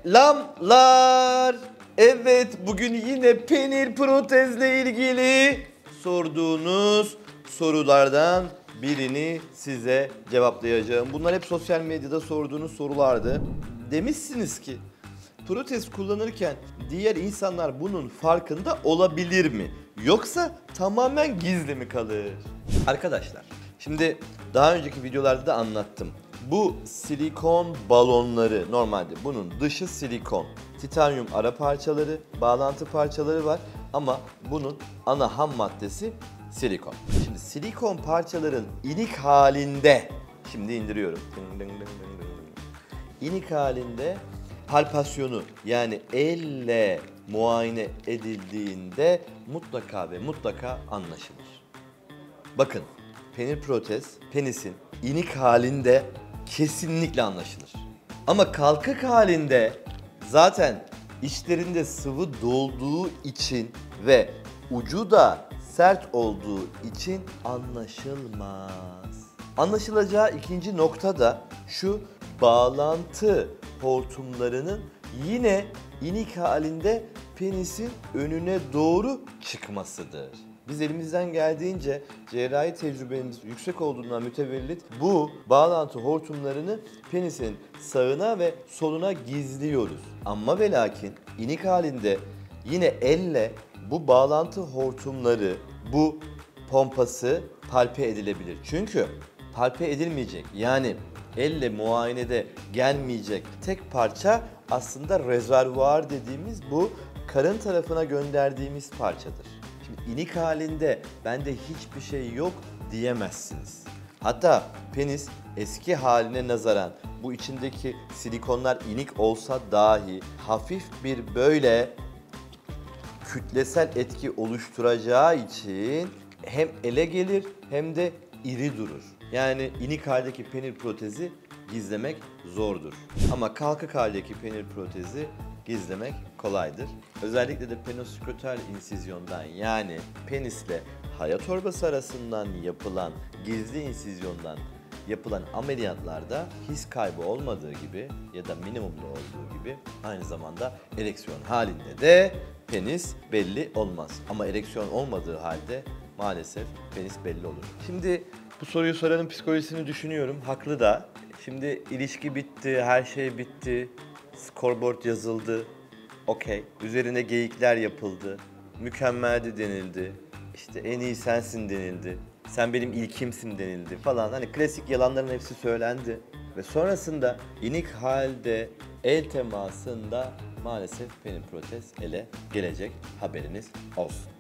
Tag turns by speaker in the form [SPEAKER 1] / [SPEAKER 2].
[SPEAKER 1] Selamlar. Evet, bugün yine penil protezle ilgili sorduğunuz sorulardan birini size cevaplayacağım. Bunlar hep sosyal medyada sorduğunuz sorulardı. Demişsiniz ki protez kullanırken diğer insanlar bunun farkında olabilir mi? Yoksa tamamen gizli mi kalır? Arkadaşlar, şimdi daha önceki videolarda da anlattım. Bu silikon balonları, normalde bunun dışı silikon, titanyum ara parçaları, bağlantı parçaları var ama bunun ana ham maddesi silikon. Şimdi silikon parçaların inik halinde, şimdi indiriyorum. İnik halinde palpasyonu, yani elle muayene edildiğinde mutlaka ve mutlaka anlaşılır. Bakın, penil protez, penisin inik halinde kesinlikle anlaşılır. Ama kalkık halinde zaten içlerinde sıvı dolduğu için ve ucu da sert olduğu için anlaşılmaz. Anlaşılacağı ikinci nokta da şu: bağlantı hortumlarının yine inik halinde penisin önüne doğru çıkmasıdır. Biz elimizden geldiğince cerrahi tecrübemiz yüksek olduğundan mütevellit bu bağlantı hortumlarını penisin sağına ve soluna gizliyoruz. Ama ve lakin inik halinde yine elle bu bağlantı hortumları, bu pompası palpe edilebilir. Çünkü palpe edilmeyecek, yani elle muayenede gelmeyecek tek parça aslında rezervuar dediğimiz bu karın tarafına gönderdiğimiz parçadır. Şimdi inik halinde bende hiçbir şey yok diyemezsiniz. Hatta penis eski haline nazaran bu içindeki silikonlar inik olsa dahi hafif bir böyle kütlesel etki oluşturacağı için hem ele gelir hem de iri durur. Yani inik haldeki penil protezi gizlemek zordur. Ama kalkık haldeki penil protezi gizlemek kolaydır. Özellikle de penoskrotal insizyondan, yani penisle haya torbası arasından yapılan gizli insizyondan yapılan ameliyatlarda his kaybı olmadığı gibi ya da minimumda olduğu gibi aynı zamanda ereksiyon halinde de penis belli olmaz. Ama ereksiyon olmadığı halde maalesef penis belli olur. Şimdi bu soruyu soranın psikolojisini düşünüyorum. Haklı da. Şimdi ilişki bitti, her şey bitti. Scoreboard yazıldı. Okey. Üzerine geyikler yapıldı. Mükemmeldi denildi. İşte en iyi sensin denildi. Sen benim ilkimsin denildi falan. Hani klasik yalanların hepsi söylendi. Ve sonrasında inik halde el temasında maalesef penil protez ele gelecek, haberiniz olsun.